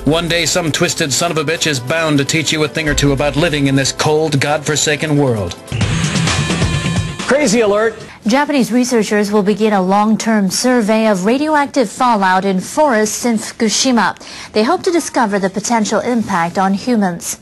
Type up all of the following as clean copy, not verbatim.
One day some twisted son of a bitch is bound to teach you a thing or two about living in this cold, godforsaken world. Crazy alert! Japanese researchers will begin a long-term survey of radioactive fallout in forests in Fukushima. They hope to discover the potential impact on humans.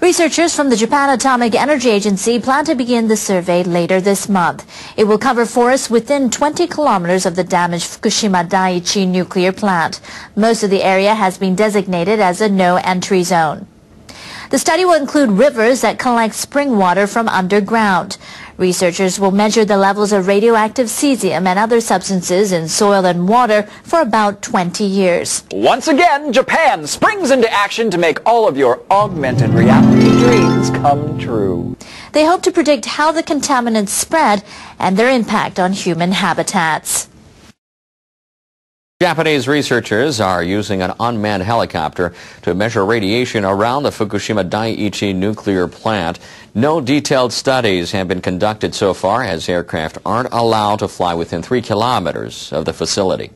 Researchers from the Japan Atomic Energy Agency plan to begin the survey later this month. It will cover forests within 20 kilometers of the damaged Fukushima Daiichi nuclear plant. Most of the area has been designated as a no-entry zone. The study will include rivers that collect spring water from underground. Researchers will measure the levels of radioactive cesium and other substances in soil and water for about 20 years. Once again, Japan springs into action to make all of your augmented reality dreams come true. They hope to predict how the contaminants spread and their impact on human habitats. Japanese researchers are using an unmanned helicopter to measure radiation around the Fukushima Daiichi nuclear plant. No detailed studies have been conducted so far, as aircraft aren't allowed to fly within 3 kilometers of the facility.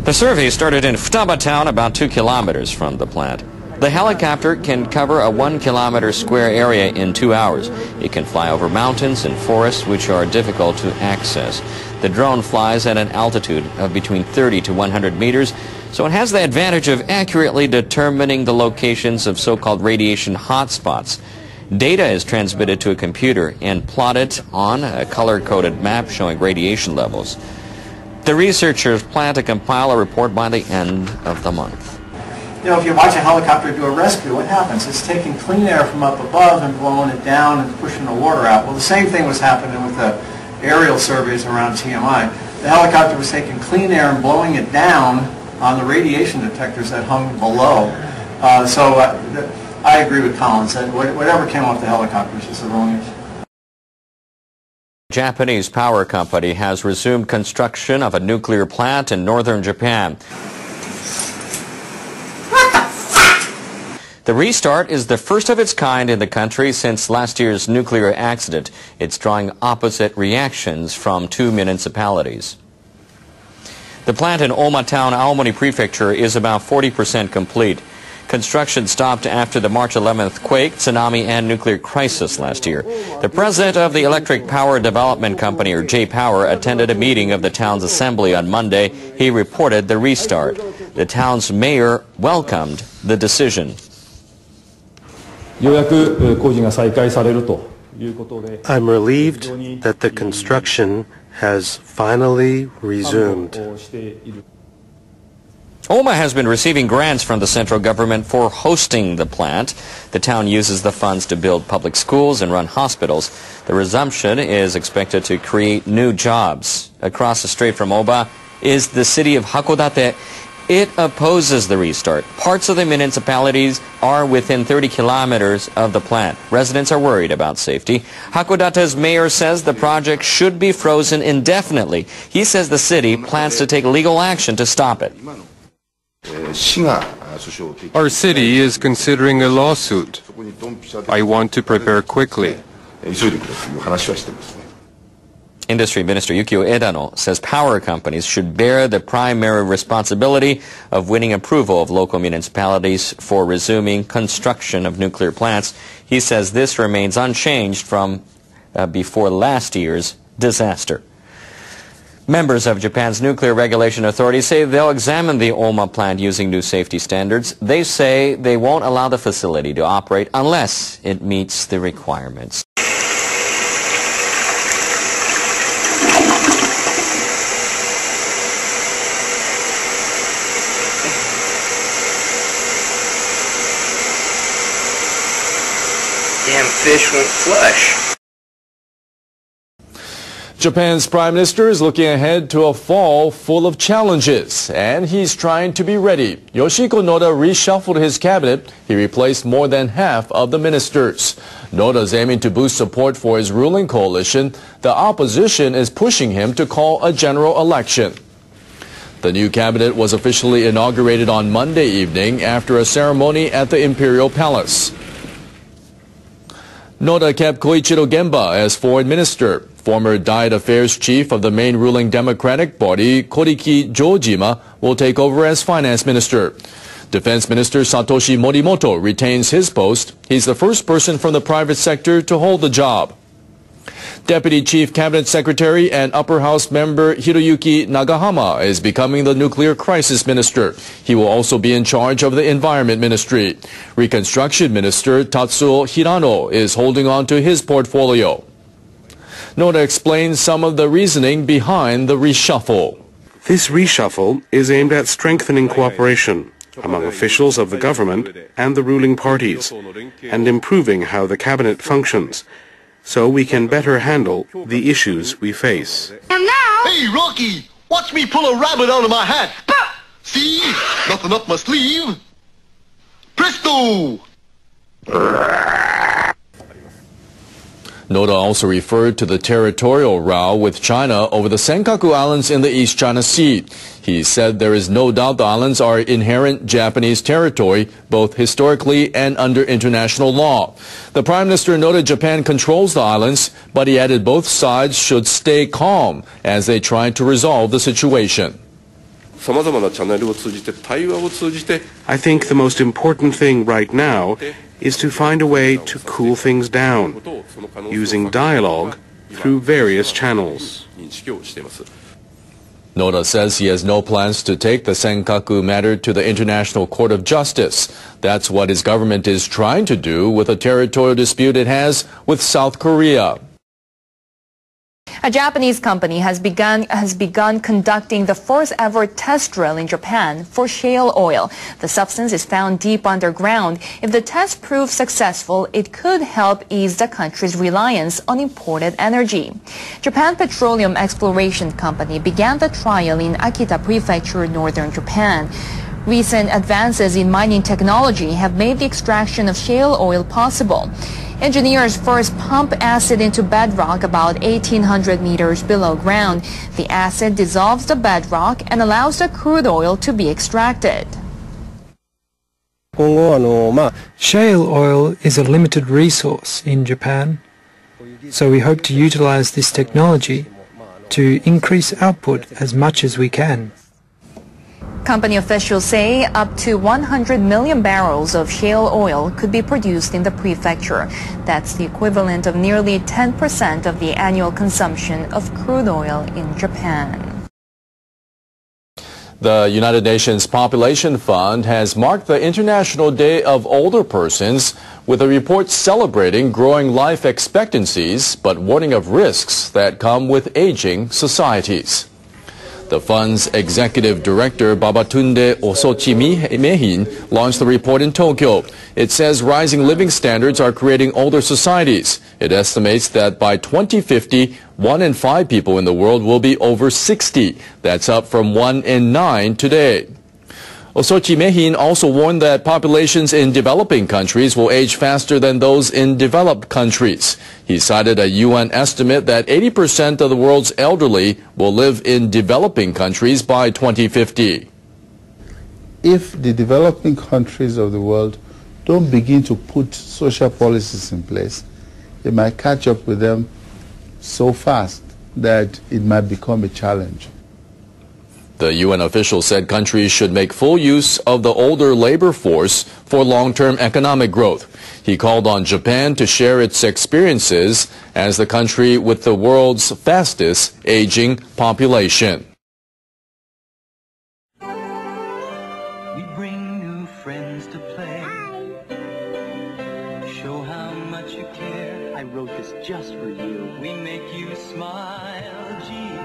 The survey started in Futaba town, about 2 kilometers from the plant. The helicopter can cover a 1 kilometer square area in 2 hours. It can fly over mountains and forests which are difficult to access. The drone flies at an altitude of between 30 to 100 meters, so it has the advantage of accurately determining the locations of so-called radiation hotspots. Data is transmitted to a computer and plotted on a color-coded map showing radiation levels. The researchers plan to compile a report by the end of the month. You know, if you watch a helicopter do a rescue, what happens? It's taking clean air from up above and blowing it down and pushing the water out. Well, the same thing was happening with the aerial surveys around TMI. The helicopter was taking clean air and blowing it down on the radiation detectors that hung below. I agree with Collins that whatever came off the helicopter is just erroneous. Japanese power company has resumed construction of a nuclear plant in northern Japan. The restart is the first of its kind in the country since last year's nuclear accident. It's drawing opposite reactions from 2 municipalities. The plant in Oma Town, Aomori Prefecture, is about 40% complete. Construction stopped after the March 11th quake, tsunami, and nuclear crisis last year. The president of the Electric Power Development Company, or J-Power, attended a meeting of the town's assembly on Monday. He reported the restart. The town's mayor welcomed the decision. I'm relieved that the construction has finally resumed. Oma has been receiving grants from the central government for hosting the plant. The town uses the funds to build public schools and run hospitals. The resumption is expected to create new jobs. Across the strait from Oba is the city of Hakodate. It opposes the restart. Parts of the municipalities are within 30 kilometers of the plant. Residents are worried about safety. Hakodate's mayor says the project should be frozen indefinitely. He says the city plans to take legal action to stop it. Our city is considering a lawsuit. I want to prepare quickly. Industry Minister Yukio Edano says power companies should bear the primary responsibility of winning approval of local municipalities for resuming construction of nuclear plants. He says this remains unchanged from before last year's disaster. Members of Japan's Nuclear Regulation Authority say they'll examine the Oma plant using new safety standards. They say they won't allow the facility to operate unless it meets the requirements. Damn fish won't flush. Japan's Prime Minister is looking ahead to a fall full of challenges, and he's trying to be ready. Yoshihiko Noda reshuffled his cabinet. He replaced more than half of the ministers. Noda's aiming to boost support for his ruling coalition. The opposition is pushing him to call a general election. The new cabinet was officially inaugurated on Monday evening after a ceremony at the Imperial Palace. Noda kept Koichiro Gemba as foreign minister. Former Diet Affairs chief of the main ruling Democratic Party, Koriki Jojima, will take over as finance minister. Defense Minister Satoshi Morimoto retains his post. He's the first person from the private sector to hold the job. Deputy Chief Cabinet Secretary and Upper House member Hiroyuki Nagahama is becoming the Nuclear Crisis Minister. He will also be in charge of the Environment Ministry. Reconstruction Minister Tatsuo Hirano is holding on to his portfolio. Noda explains some of the reasoning behind the reshuffle. This reshuffle is aimed at strengthening cooperation among officials of the government and the ruling parties, and improving how the cabinet functions, so we can better handle the issues we face. And now... Hey, Rocky! Watch me pull a rabbit out of my hat! See? Nothing up my sleeve! Presto! Noda also referred to the territorial row with China over the Senkaku Islands in the East China Sea. He said there is no doubt the islands are inherent Japanese territory, both historically and under international law. The Prime Minister noted Japan controls the islands, but he added both sides should stay calm as they try to resolve the situation. I think the most important thing right now is to find a way to cool things down, using dialogue through various channels. Noda says he has no plans to take the Senkaku matter to the International Court of Justice. That's what his government is trying to do with a territorial dispute it has with South Korea. A Japanese company has begun conducting the first ever test drill in Japan for shale oil. The substance is found deep underground. If the test proves successful, it could help ease the country's reliance on imported energy. Japan Petroleum Exploration Company began the trial in Akita Prefecture, northern Japan. Recent advances in mining technology have made the extraction of shale oil possible. Engineers first pump acid into bedrock about 1,800 meters below ground. The acid dissolves the bedrock and allows the crude oil to be extracted. Shale oil is a limited resource in Japan, so we hope to utilize this technology to increase output as much as we can. Company officials say up to 100 million barrels of shale oil could be produced in the prefecture. That's the equivalent of nearly 10% of the annual consumption of crude oil in Japan. The United Nations Population Fund has marked the International Day of Older Persons with a report celebrating growing life expectancies but warning of risks that come with aging societies. The fund's executive director, Babatunde Osochi-Mehin, launched the report in Tokyo. It says rising living standards are creating older societies. It estimates that by 2050, 1 in 5 people in the world will be over 60. That's up from 1 in 9 today. Osochi-Mehin also warned that populations in developing countries will age faster than those in developed countries. He cited a UN estimate that 80% of the world's elderly will live in developing countries by 2050. If the developing countries of the world don't begin to put social policies in place, it might catch up with them so fast that it might become a challenge. The UN official said countries should make full use of the older labor force for long-term economic growth. He called on Japan to share its experiences as the country with the world's fastest aging population. We bring new friends to play. Show how much you care. I wrote this just for you. We make you smile, gee.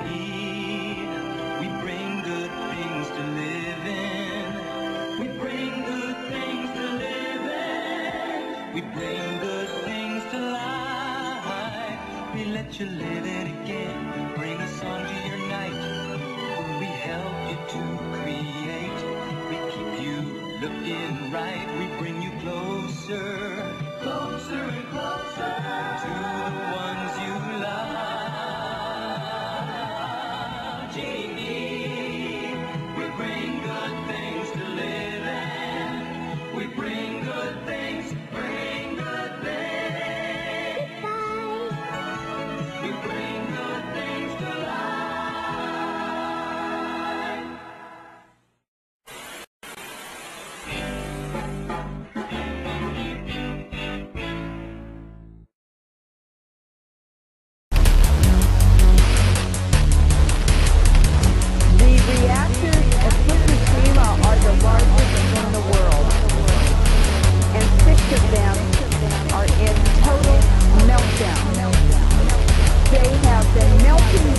We bring good things to live in. We bring good things to live in. We bring good things to life. We let you live it again. We bring a song to your night. We help you to create. We keep you looking right. We bring you closer, closer and closer to the ones you love. Genie, we bring good things to live in. We bring good things, bring good things.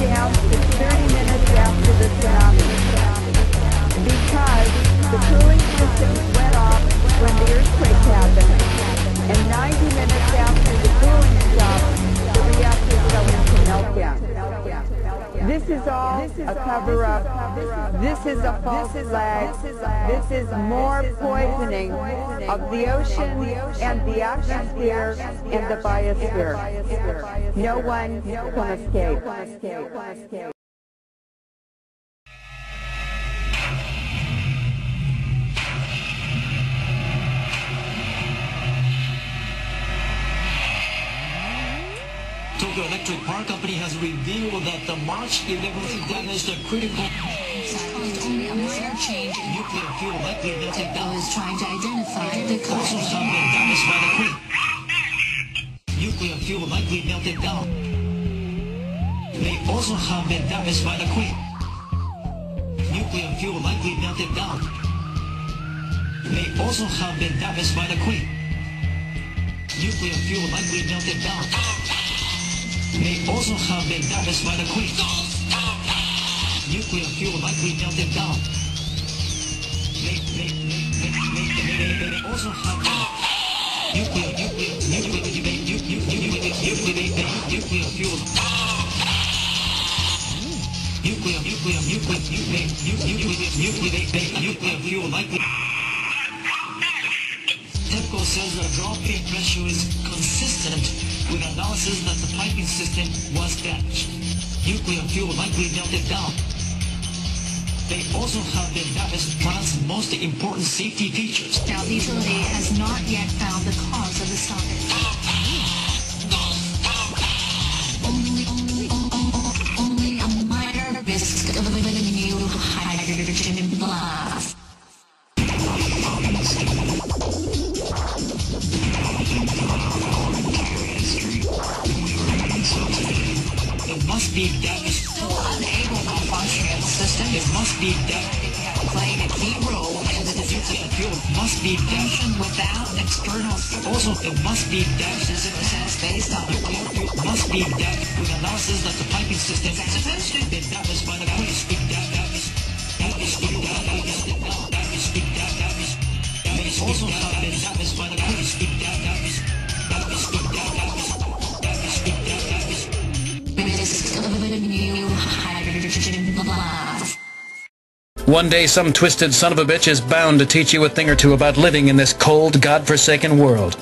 down to 30 minutes after the tsunami because the cooling systems went off when the earthquake happened, and 90 minutes after the cooling stopped, the reactors fell into meltdown. This is all a cover-up. This is a false flag. This is more poisoning of the ocean and the atmosphere and the biosphere. No one can escape. Tokyo Electric Power Company has revealed that the March 11th damaged a critical caused only a minor change in nuclear fuel likely melted down. is trying to identify the Also cause. have been damaged by the quake. Nuclear fuel likely melted down. May also have been damaged by the quake. Nuclear fuel likely melted down. May also have been damaged by the quake. Nuclear fuel likely melted down. May also have been damaged by the quake. Nuclear fuel likely melted down. May also have nuclear fuel. Nuclear fuel likely. TEPCO says the drop in pressure is consistent with analysis that the piping system was damaged. Nuclear fuel likely melted down. They also have been damaged plant's most important safety features. Now, the utility has not yet found the cause of the stoppage. Only a minor risk of a new hydrogen blast. It must be damaged. Still unable to function as a system. It must be damaged. Played a key role in the Nuclear fuel must be damaged. without external Also, it must be damaged. systems based on Nuclear fuel must be damaged with analysis that the piping system has been damaged by the quake. May also have been damaged by the quake. One day some twisted son of a bitch is bound to teach you a thing or two about living in this cold, godforsaken world.